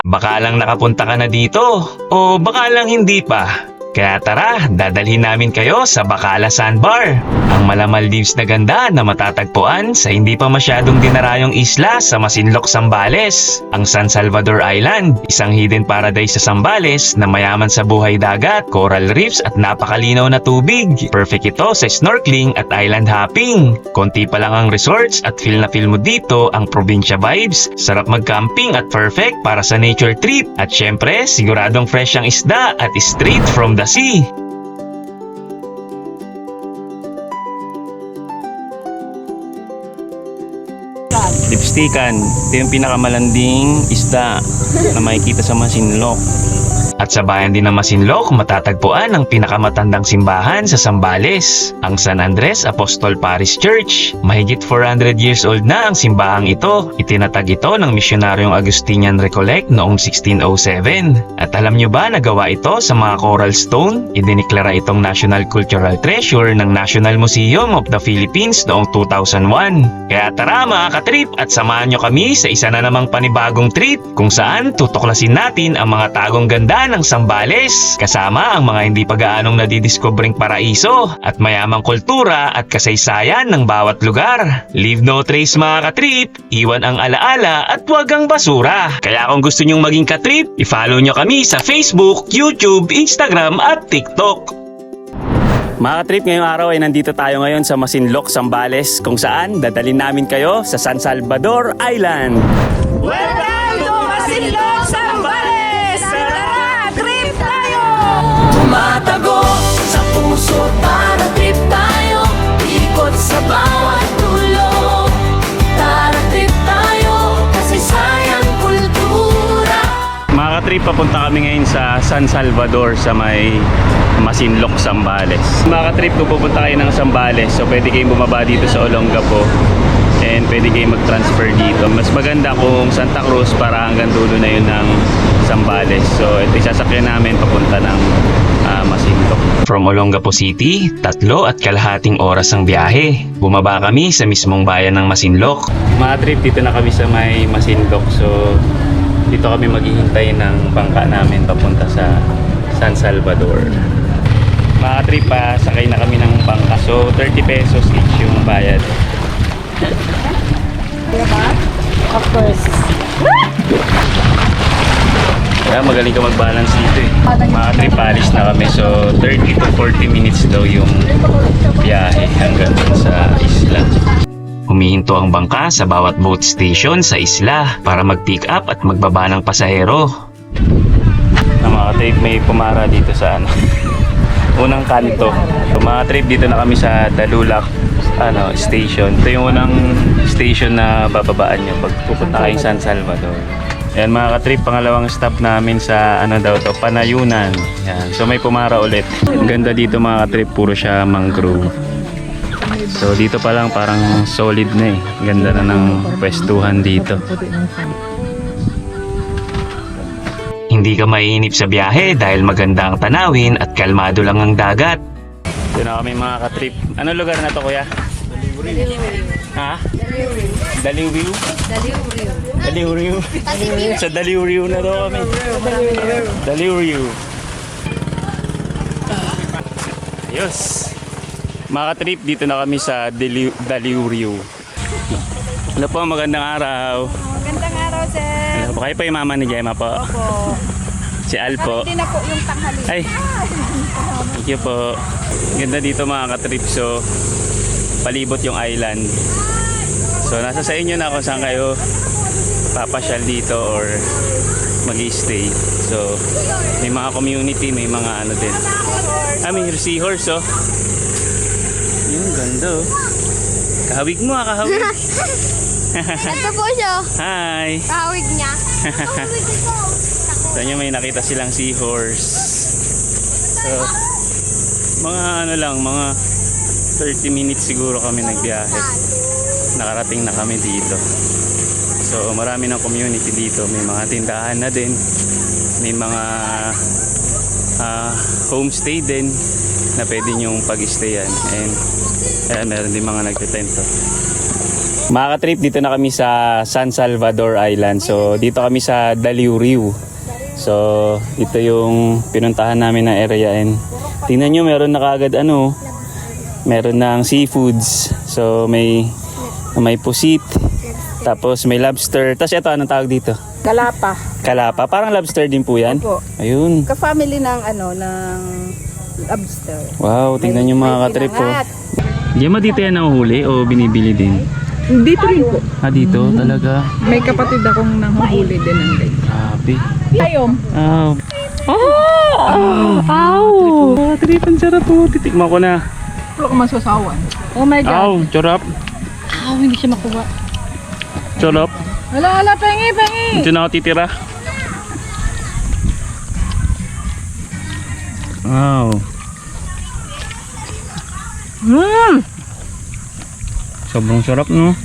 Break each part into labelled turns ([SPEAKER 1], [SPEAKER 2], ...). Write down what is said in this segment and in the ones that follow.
[SPEAKER 1] Baka lang nakapunta ka na dito o baka lang hindi pa. Kaya tara, dadalhin namin kayo sa Bacala Sandbar. Ang Maldives na ganda na matatagpuan sa hindi pa masyadong dinarayong isla sa Masinloc, Zambales. Ang San Salvador Island, isang hidden paradise sa Zambales na mayaman sa buhay dagat, coral reefs at napakalinaw na tubig. Perfect ito sa snorkeling at island hopping. Konti pa lang ang resorts at feel na feel mo dito ang probinsya vibes. Sarap mag-camping at perfect para sa nature trip. At syempre, siguradong fresh ang isda at straight from the sea. Lipstikan, ito yung pinakamalanding isda na makikita sa Masinloc. At sa bayan din ng Masinloc, matatagpuan ang pinakamatandang simbahan sa Zambales, ang San Andres Apostol Parish Church. Mahigit 400 years old na ang simbahang ito. Itinatag ito ng misyonaryong Augustinian Recollect noong 1607. At alam nyo ba na gawa ito sa mga coral stone? Idiniklara itong National Cultural Treasure ng National Museum of the Philippines noong 2001. Kaya tara mga katrip at samahan nyo kami sa isa na namang panibagong trip kung saan tutuklasin natin ang mga tagong ganda ng Zambales, kasama ang mga hindi pa gaanong nadidiskubreng paraiso at mayamang kultura at kasaysayan ng bawat lugar. Leave no trace mga katrip, iwan ang alaala at huwag ang basura. Kaya kung gusto nyong maging katrip, i-follow nyo kami sa Facebook, YouTube, Instagram at TikTok. Mga katrip, ngayong araw ay nandito tayo ngayon sa Masinloc, Zambales, kung saan dadalhin namin kayo sa San Salvador Island.
[SPEAKER 2] Welcome to Masinloc, Zambales! Tara, trip tayo!
[SPEAKER 3] Tumatago sa puso para trip tayo. Ikot sa bawat dulo. Tara trip tayo, kasi sayang kultura.
[SPEAKER 1] Mga katrip, papunta kami ngayon sa San Salvador sa may Masinloc, Zambales. Mga katrip, kung pupunta kayo ng Zambales, so pwede kayong bumaba dito sa Olongapo and pwede kayong mag-transfer dito. Mas maganda kung Santa Cruz para hanggang dulo na yun ng Zambales. So ito yung sasakyan namin papunta ng Masinloc. From Olongapo City, 3.5 oras ang biyahe. Bumaba kami sa mismong bayan ng Masinloc. Mga trip, dito na kami sa may Masinloc. So dito kami maghihintay ng bangka namin papunta sa San Salvador. Mga trip, sakay na kami ng bangka. So 30 pesos each yung bayad.
[SPEAKER 2] Of course.
[SPEAKER 1] Kaya magaling ka mag-balance dito eh. Mga trip, alis na kami. So 30 to 40 minutes daw yung biyahe hanggang sa isla. Humihinto ang bangka sa bawat boat station sa isla para mag-pick up at magbaba ng pasahero. Na mga trip, may pumara dito sa unang kanto. So, mga trip, dito na kami sa Dalulac station. Ito yung unang station na bababaan nyo pag pupunta kayong San Salvador. Ayan mga katrip, pangalawang stop namin sa Panayunan. Ayan. So may pumara ulit. Ang ganda dito mga katrip, puro siya mangrove. So dito pa lang parang solid na eh. Ganda na ng pwestuhan dito. Hindi ka maiinip sa biyahe dahil maganda ang tanawin at kalmado lang ang dagat. Ito na kami mga katrip. Anong lugar na to kuya? Ha? Daliw-riw? Daliw-riw. Sa Daliw-riw na to kami. Daliw-riw. Ayos. Mga katrip, dito na kami sa Daliw-riw. Ano po, magandang araw.
[SPEAKER 2] Magandang araw, sir.
[SPEAKER 1] Ano po, kayo po yung mama ni Gemma po?
[SPEAKER 2] Opo.
[SPEAKER 1] Si Al po.
[SPEAKER 2] Hindi na po yung tanghali.
[SPEAKER 1] Ay, thank you po. Ganda dito mga katrip. So, palibot yung island. So, nasa sa inyo na kung saan kayo papasyal dito or mag-i-stay. So, may mga community, may mga ano din. May seahorse oh. Yung ganda oh. Kahawig mo kahawig.
[SPEAKER 4] Ito po siya.
[SPEAKER 1] Hi.
[SPEAKER 4] Kahawig niya.
[SPEAKER 1] Sa inyo may nakita silang seahorse. So, mga mga 30 minutes siguro kami nagbiyahe. Nakarating na kami dito. So marami ng community dito. May mga tindahan na din. May mga homestay din na pwede nyong pag-stayan. And meron din mga nagtitento. Mga ka-trip, dito na kami sa San Salvador Island. So, dito kami sa Daliuriu. So, ito yung pinuntahan namin na area. And tingnan nyo, meron na kaagad meron ng seafoods. So, may pusit. Tapos may lobster. Tapos ito, anong tawag dito?
[SPEAKER 2] Kalapa.
[SPEAKER 1] Kalapa. Parang lobster din po yan.
[SPEAKER 2] Opo.
[SPEAKER 1] Ayun.
[SPEAKER 2] Ka-family ng ng lobster.
[SPEAKER 1] Wow, tingnan nyo mga ka-trip po.
[SPEAKER 2] pinangat.
[SPEAKER 1] Yama, dito yan nahuhuli o binibili din?
[SPEAKER 2] Dito rin po.
[SPEAKER 1] Dito talaga.
[SPEAKER 2] May kapatid akong nanghuli din ng day.
[SPEAKER 1] Grabe.
[SPEAKER 2] Ayom.
[SPEAKER 1] Trip, ang sarap po. Titikman ko na.
[SPEAKER 2] Wala ko masasawan. Oh my God.
[SPEAKER 1] Charap.
[SPEAKER 2] Hindi siya makuha.
[SPEAKER 1] Charap.
[SPEAKER 2] Hala, pengi.
[SPEAKER 1] Dito na ako titira. Wow. Sobrang sarap, no?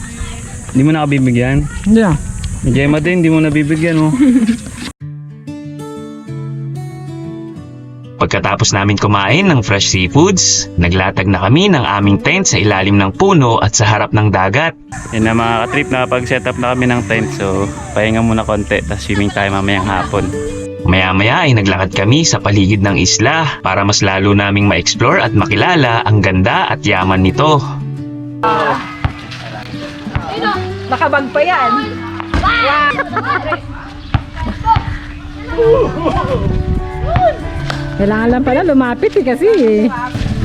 [SPEAKER 1] Hindi mo nakabibigyan?
[SPEAKER 2] Yeah.
[SPEAKER 1] Gemma din, hindi mo nabibigyan, no? Pagkatapos namin kumain ng fresh seafoods, naglatag na kami ng aming tent sa ilalim ng puno at sa harap ng dagat. Yan na mga ka-trip, nakapag-set up na kami ng tent. So, pahinga muna konti, tapos swimming tayo mamayang hapon. Maya-maya ay naglakad kami sa paligid ng isla para mas lalo naming ma-explore at makilala ang ganda at yaman nito.
[SPEAKER 2] Nakabag pa yan. Kailangan lang pala lumapit kasi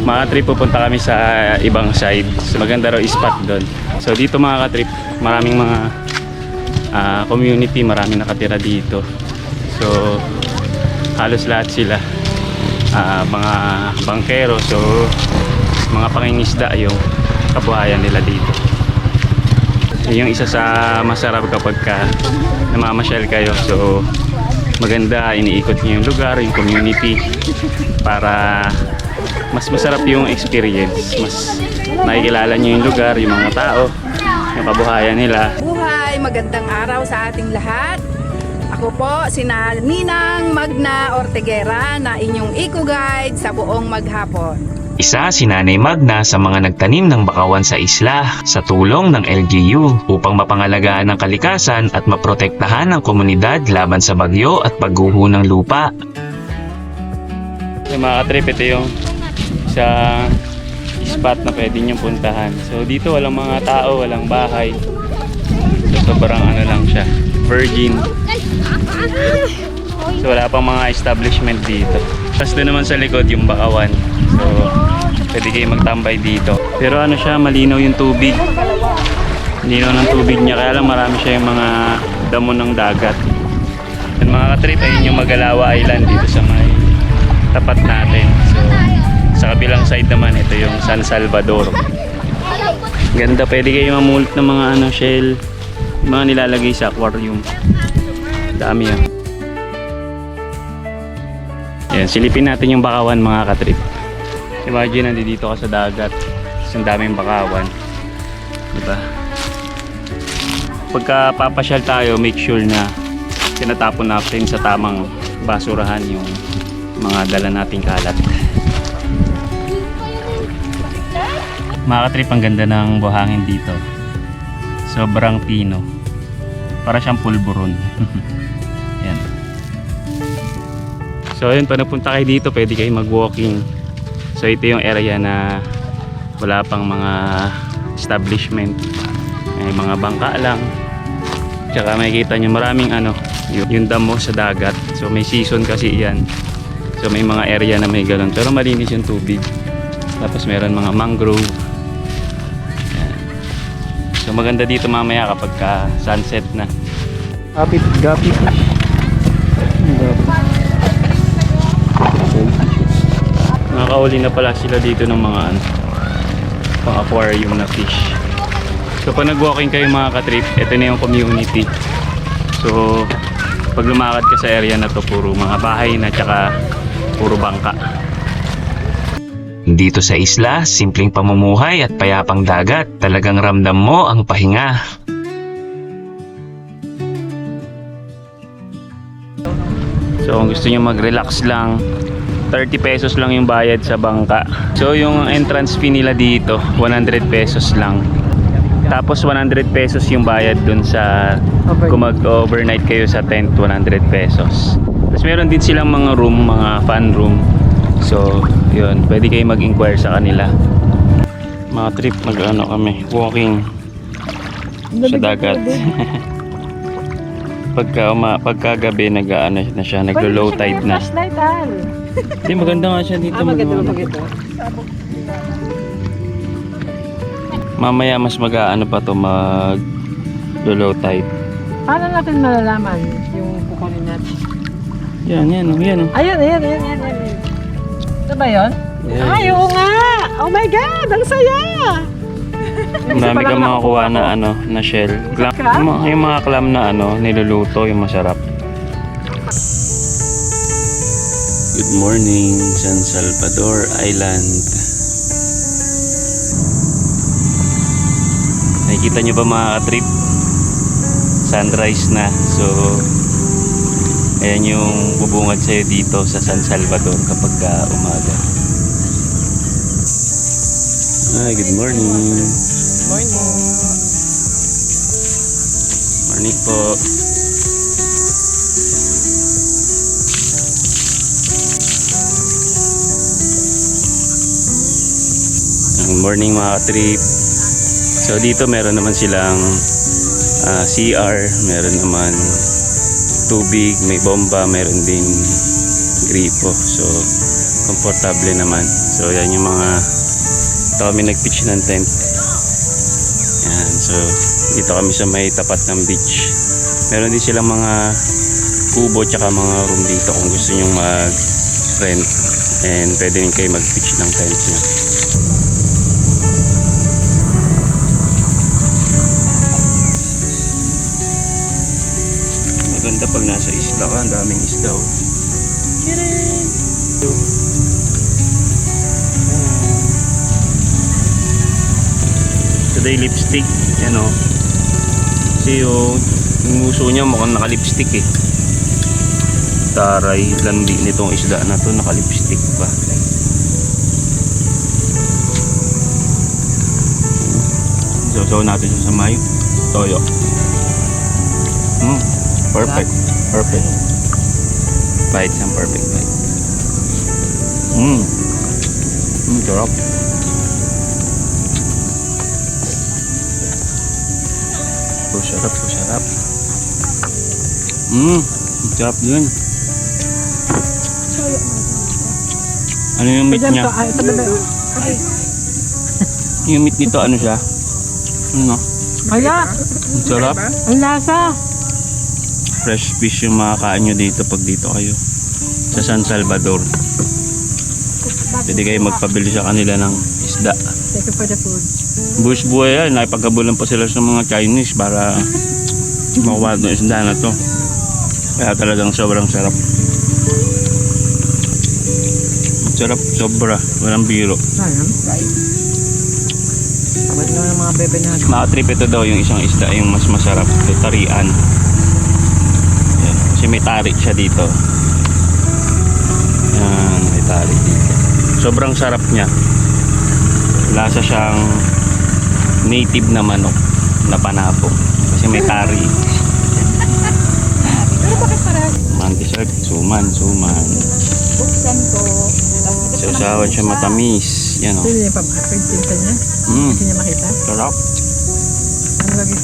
[SPEAKER 1] Mga trip, pupunta kami sa ibang side. So, maganda raw spot doon. So dito mga ka-trip, maraming mga community, maraming nakatira dito. So halos lahat sila mga bangkero. So mga pangingisda yung kabuhayan nila dito. Yung isa sa masarap kapag namamasyal kayo. So maganda, iniikot niyo yung lugar, yung community para mas masarap yung experience. Mas nakikilala niyo yung lugar, yung mga tao, yung kabuhayan nila.
[SPEAKER 2] Buhay, magandang araw sa ating lahat. Ako po, sina Ninang Magna Ortegera na inyong eco-guide sa buong maghapon.
[SPEAKER 1] Isa si Nanay Magna sa mga nagtanim ng bakawan sa isla sa tulong ng LGU upang mapangalagaan ang kalikasan at maprotektahan ang komunidad laban sa bagyo at pagguho ng lupa. Yung mga ka-trip, ito yung sa spot na pwede nyo puntahan. So dito walang mga tao, walang bahay. So sobrang lang siya, virgin. So wala pang mga establishment dito. Tapos doon naman sa likod yung bakawan. So pwede kayo magtambay dito. Pero siya, malinaw yung tubig. Malinaw ng tubig niya, kaya lang marami siya yung mga damo ng dagat. Yung mga ka-trip, ayun yung Magalawa Island dito sa may tapat natin. So sa kabilang side naman, ito yung San Salvador. Ganda, pwede kayo mamulot ng mga shell, yung mga nilalagay sa aquarium. Dami yan. Yan, silipin natin yung bakawan mga ka-trip. Imagine, nandito ka sa dagat, ang daming bakawan, diba? Pagka papasyal tayo, make sure na tinatapon natin sa tamang basurahan yung mga dala nating kalat. Mga ka-trip, ang ganda ng buhangin dito. Sobrang pino. Para siyang pulburon. Yan. So ayun, pag napunta kayo dito, pwede kayo mag-walking. So ito yung area na wala pang mga establishment. May mga bangka lang. Tsaka makikita nyo maraming yung damo sa dagat. So may season kasi yan. So may mga area na may galon. Pero malinis yung tubig. Tapos meron mga mangrove. Yan. So maganda dito mamaya kapag sunset na. Gapit. Nakakauli na pala sila dito ng mga pang aquarium na fish. So pag nag-walking kayo mga ka-trip, ito na yung community. So pag lumakad ka sa area na to, puro mga bahay na, tsaka puro bangka. Dito sa isla, simpleng pamumuhay at payapang dagat, talagang ramdam mo ang pahinga. So kung gusto nyo mag-relax lang, 30 pesos lang yung bayad sa bangka. So yung entrance fee nila dito, 100 pesos lang. Tapos 100 pesos yung bayad dun sa kung mag-overnight kayo sa tent, 100 pesos. Tapos meron din silang mga room, mga fun room. So, yun, pwede kayo mag-inquire sa kanila. Mga trip, mag-ano kami, walking sa dagat. Pagka gabi nag-ano na siya, naglo-low tide na.
[SPEAKER 2] Flashlight, Al.
[SPEAKER 1] Hindi, maganda nga siya dito.
[SPEAKER 2] maganda.
[SPEAKER 1] Mamaya mas mag-ano pa to, mag-low tide.
[SPEAKER 2] Paano natin malalaman yung kukunin natin?
[SPEAKER 1] Yan.
[SPEAKER 2] Ayun. Ito ba yun? Ay, oo nga! Oh my God! Ang saya!
[SPEAKER 1] Marami kang makakuha na ano, na shell. Clam, yung mga clam na ano, niluluto, yung masarap. Good morning, San Salvador Island. Nakikita nyo ba mga trip? Sunrise na. So, ayan yung bubungad sa'yo dito sa San Salvador kapag umaga. Hi, good morning. Morning po. Good morning mga trip. So dito meron naman silang CR, meron naman tubig, may bomba, meron din gripo. So komportable naman. So yan yung mga dito kami nag-pitch ng tent. Yan, so dito kami sa may tapat ng beach. Meron din silang mga kubo tsaka mga room dito kung gusto nyo mag-rent, and pwede rin kayo mag-pitch ng tent nyo. Maganda pag nasa isla ka, ang daming isda. Today lipstick, yan o. Kasi yung uso niya mukhang naka-lipstick eh. Taray, landi nitong isda na to, naka-lipstick pa. So natin siya sa mayo. Toyo. Perfect. Bite, ang perfect bite. Sarap. Sarap. Sarap din. Ano yung meat niya? Yung meat nito, ano siya? Ano?
[SPEAKER 2] Wala.
[SPEAKER 1] Sarap.
[SPEAKER 2] Ang lasa.
[SPEAKER 1] Fresh fish yung makakain nyo dito pag dito kayo sa San Salvador. Pwede kayo magpabili sa kanila ng isda.
[SPEAKER 2] Thank you for the food.
[SPEAKER 1] Buwis buhay yan, nakipagkabulan pa sila sa mga Chinese para makuha ng isda na to. Kaya talagang sobrang sarap. Sarap, sobra, walang biro.
[SPEAKER 2] Tawad nyo ng mga bebe natin.
[SPEAKER 1] Nakatrip ito daw yung isang isda, yung mas masarap, ito tarian. Yan, kasi may tarik siya dito. Yan, may tarik dito. Sobrang sarap niya. Lasa siyang native na manok na panapok kasi may tari.
[SPEAKER 2] Pero bakit parang
[SPEAKER 1] Dessert, suman.
[SPEAKER 2] buksan ko?
[SPEAKER 1] Sausawan siya matamis. Yan o.
[SPEAKER 2] Ito yung pinta niya. Hindi niya makita.
[SPEAKER 1] Sarap.
[SPEAKER 2] Ano lagi?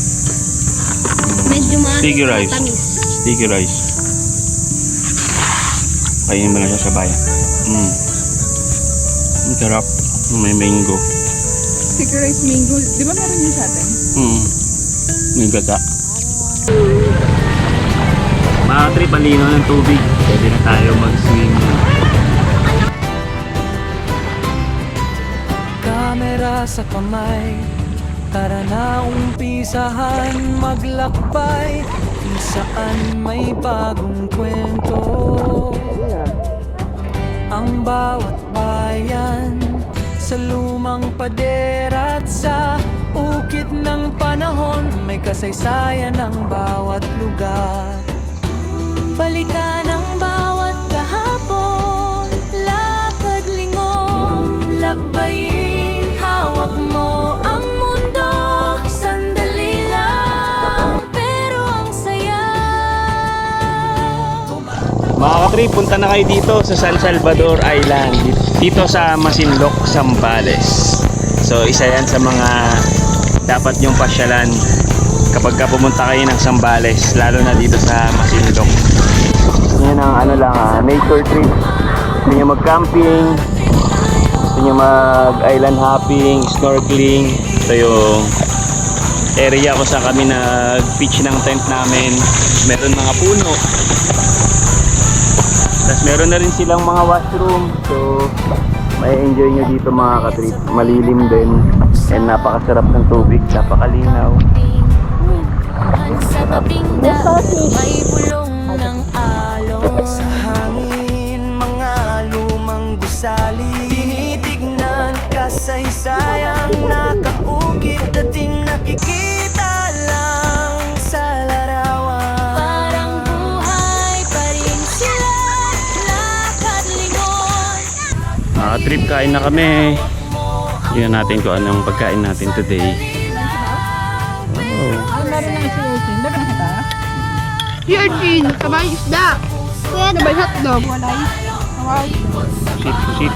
[SPEAKER 4] Medyo
[SPEAKER 1] Sticky rice.
[SPEAKER 4] matamis.
[SPEAKER 1] Sticky rice. Kainin mo lang siya sa bayan. Sarap. May mango.
[SPEAKER 2] Sticky rice mango. Di ba meron yun sa atin?
[SPEAKER 1] May gata. Mga trip, palino ng tubig. Pwede na tayo mag-swim.
[SPEAKER 3] Kamera sa kamay, tara na umpisahan maglakbay kung saan may bagong kwento. Ang bawat bayan sa lumang pader at sa ukit ng panahon, may kasaysayan ng bawat lugar. Balikan ang bawat kahapon, lakad lingon, lakbayin, hawak mo ang mundo, San
[SPEAKER 1] trip, punta na kayo dito sa San Salvador Island. Dito sa Masinloc, Zambales. So isa yan sa mga dapat yung pasyalan kapag ka pumunta kayo ng Zambales, lalo na dito sa Masinloc. Yan ang nature trip. Gusto nyo mag-camping, gusto nyo mag-island hopping, snorkeling. Ito yung area kung saan kami nag-pitch ng tent namin. Meron mga puno. Tapos meron na rin silang mga washroom. So may enjoy nyo dito mga katrip. Malilim din. And napakasarap ng tubig. Napakalinaw.
[SPEAKER 4] Sa tabing daan, may bulong ng alon.
[SPEAKER 3] Sa hangin, mga lumang gusali. Tinitignan kasaysayang nakaukit. Dating nakikita lang sa larawan.
[SPEAKER 4] Parang buhay pa rin sila, lakad lingon.
[SPEAKER 1] Mga katrip, kain na kami. Tingnan natin kung anong pagkain natin today. Oh.
[SPEAKER 5] Virgin, sabay isda. Sabay hotdog.
[SPEAKER 1] Susit.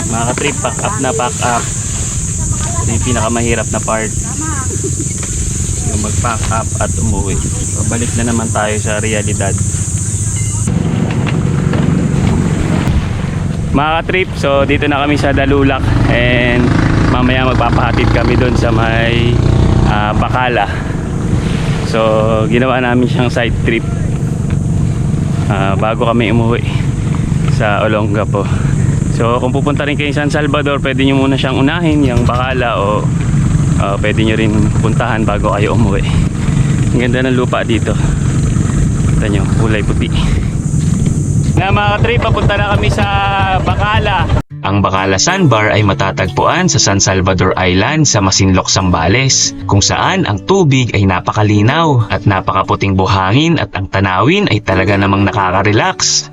[SPEAKER 1] Mga katrip, pack up na pack up. Ito yung pinakamahirap na part. Yung mag-pack up at umuwi. Pabalik na naman tayo sa realidad. Mga katrip, so dito na kami sa Dalulak. And mamaya magpapahatid kami doon sa may Bacala. So ginawa namin siyang side trip bago kami umuwi sa Olongapo. So kung pupunta rin kayo sa San Salvador, pwede nyo muna siyang unahin, yung Bacala, o pwede nyo rin puntahan bago kayo umuwi. Ang ganda ng lupa dito. Kita nyo, kulay puti. Na mga katrip, papunta na kami sa Bacala. Ang Bacala Sandbar ay matatagpuan sa San Salvador Island sa Masinloc, Zambales, kung saan ang tubig ay napakalinaw at napakaputing buhangin at ang tanawin ay talaga namang nakaka-relax.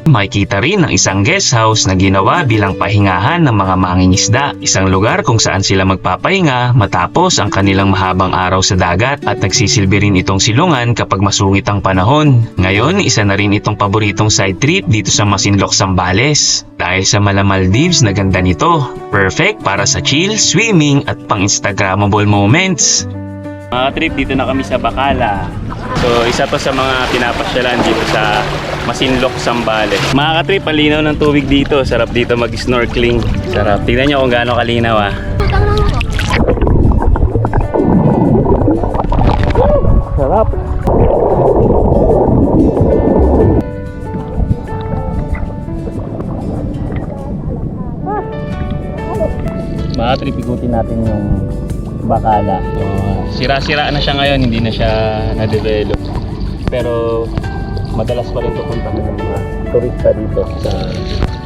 [SPEAKER 1] Makikita rin ang isang guest house na ginawa bilang pahingahan ng mga mangingisda. Isang lugar kung saan sila magpapahinga matapos ang kanilang mahabang araw sa dagat, at nagsisilbi rin itong silungan kapag masungit ang panahon. Ngayon, isa na rin itong paboritong side trip dito sa Masinloc, Zambales. Dahil sa Maldives na ganda nito, perfect para sa chill, swimming at pang-instagrammable moments. Mga trip, dito na kami sa Bacala. So isa to sa mga pinapasyalan dito sa Masinloc, Zambales. Mga katrip, ang linaw ng tubig dito. Sarap dito mag-snorkeling. Sarap. Tignan nyo kung gaano kalinaw Sarap. Mga trip, ikutin natin yung Bacala. So, sira-sira na siya ngayon, hindi na siya na-develop. Pero madalas pa rin pupunta ng mga turista dito sa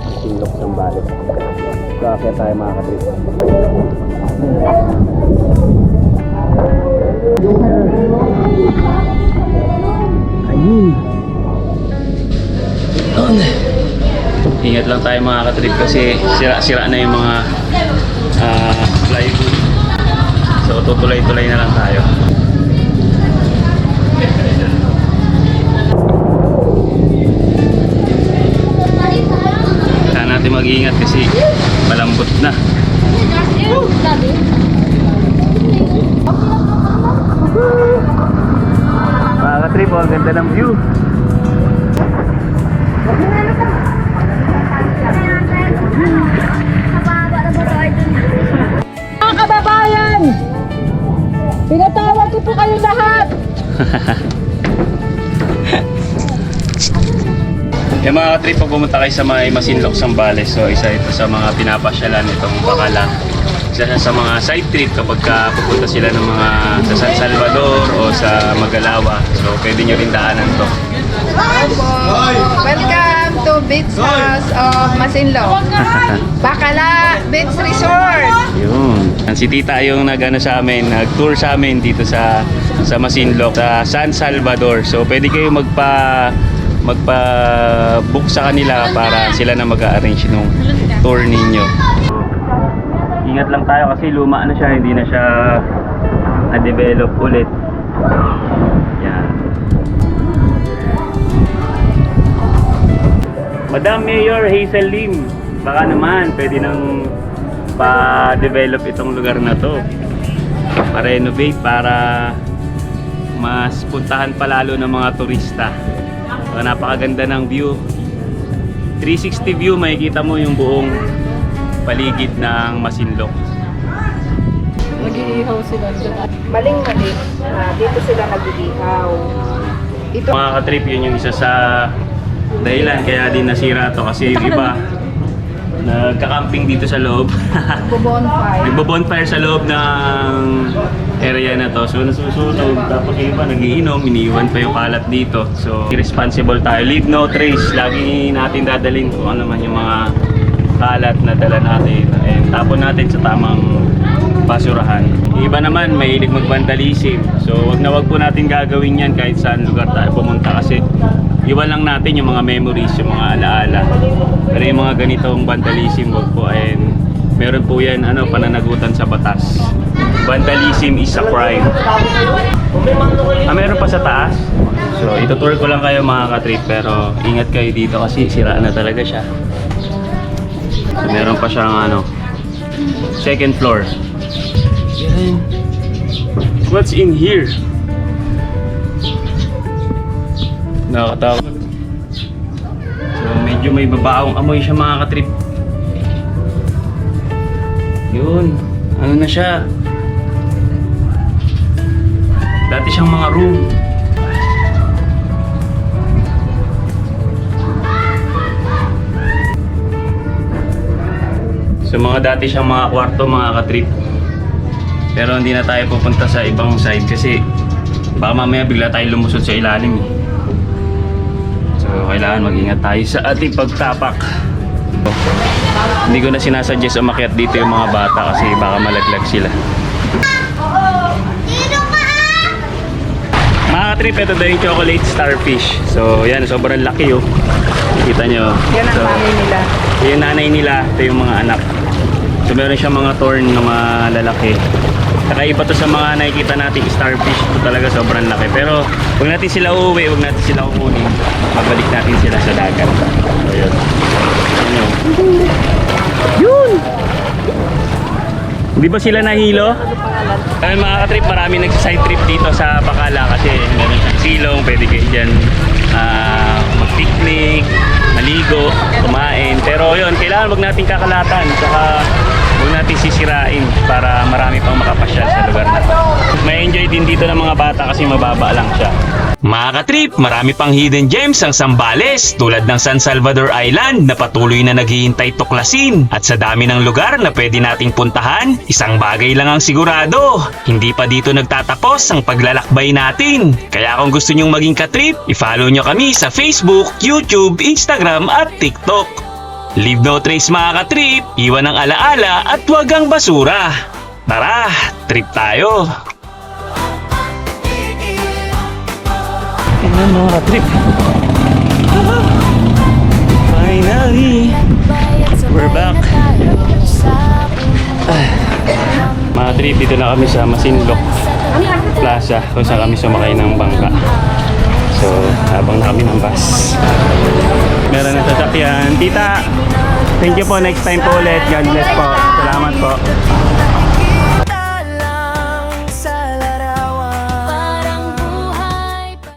[SPEAKER 1] Masinloc, Zambales. So, kaya tayo mga katrip. Ayun. Ingat lang tayo mga katrip kasi sira-sira na yung mga plywood. So tutuloy-tuloy na lang tayo. Kaya natin mag-iingat kasi malambot na. Mga katrip, ang ganda ng view.
[SPEAKER 5] Mga kababayan, pinatawag ko po kayo lahat.
[SPEAKER 1] Yung mga trip, pag pumunta kayo sa may Masinloc, Zambales, so isa ito sa mga pinapasyalan itong Bacala. Isa sa mga side trip kapag pupunta sila ng mga sa San Salvador o sa Magalawa. So pwede nyo rin daanan to.
[SPEAKER 2] Welcome to Beach House of Masinloc. Bacala Beach Resort.
[SPEAKER 1] Yun. Si Tita yung nag-tour sa amin dito sa Masinloc, sa San Salvador. So pwede kayo magpa-book sa kanila para sila na mag-arrange ng tour ninyo. Ingat lang tayo kasi luma na siya, hindi na siya na-develop ulit. Madam Mayor Hazel Lim, baka naman pwede nang pa-develop itong lugar na to. Pa-renovate para mas puntahan pa lalo ng mga turista. So, napakaganda ng view. 360 view, makikita mo yung buong paligid ng Masinloc.
[SPEAKER 5] Nag-iihaw sila.
[SPEAKER 2] Maling-mali. Dito sila nag-iihaw. Ito,
[SPEAKER 1] Mga katrip, yun yung isa sa dahilan kaya din nasira to kasi yung iba nagka-camping dito sa loob.
[SPEAKER 2] bonfire.
[SPEAKER 1] Nagbo-bonfire sa loob ng area na to. So nasusunog, tapos yung iba nagiinom, iniiwan pa yung kalat dito. So responsible tayo. Leave no trace. Lagi natin dadalhin kung ano man yung mga kalat na dala natin. And tapon natin sa tamang basurahan. Yung iba naman mahilig mag-vandalism. So wag po natin gagawin yan kahit saan lugar tayo pumunta kasi iwan lang natin yung mga memories, yung mga alaala. Pero yung mga ganitong vandalism, wag po. And meron po yan, pananagutan sa batas. Vandalism is a crime. Meron pa sa taas. So, itutour ko lang kayo mga ka-trip. Pero ingat kayo dito kasi sira na talaga siya. Meron pa siyang second floor. Yan. What's in here? Nakakatakot. So medyo may babaong amoy siya mga katrip. Yun. Ano na siya? Dati siyang mga room. So mga dati siyang mga kwarto mga katrip. Pero hindi na tayo pupunta sa ibang side kasi baka mamaya bigla tayo lumusot sa ilalim eh. So kailangan mag-ingat tayo sa ating pagtapak. Hindi ko na sinasuggest umakyat dito yung mga bata kasi baka malaglag sila. Mga ka-trip, ito daw yung chocolate starfish. So yan, sobrang laki oh. Kita nyo.
[SPEAKER 2] Yan ang nanay nila.
[SPEAKER 1] Yung nanay nila, ito yung mga anak. So meron siyang mga thorn na mga lalaki. Kakaiba to sa mga nakikita nating starfish. Ito talaga sobrang laki. Pero huwag natin sila uuwi, huwag natin sila kukunin. Babalik natin sila sa dagat. So yun. Yun! Hindi ba sila nahilo? Kaya mga ka-trip, marami nag-side trip dito sa Bacala kasi meron siyang silong, pwede kayo dyan mag-picnic, maligo, kumain. Pero yun, kailangan wag natin kakalatan, saka huwag natin sisirain para marami pang makapasyal sa lugar na to. May enjoy din dito ng mga bata kasi mababa lang siya. Mga ka-trip, marami pang hidden gems ang Zambales tulad ng San Salvador Island na patuloy na naghihintay tuklasin. At sa dami ng lugar na pwede nating puntahan, isang bagay lang ang sigurado, hindi pa dito nagtatapos ang paglalakbay natin. Kaya kung gusto nyong maging ka-trip, i-follow nyo kami sa Facebook, YouTube, Instagram at TikTok. Leave no trace mga ka-trip, iwan ang alaala at huwag ang basura. Tara, trip tayo! Ayan mga ka-trip. Finally, we're back. Mga trip, dito na kami sa Masinloc Plaza kung saan kami sumakay ng bangka. So, habang na kami ng bus. Meron na sasakyan. Tita, thank you po. Next time po ulit. God bless po. Salamat po.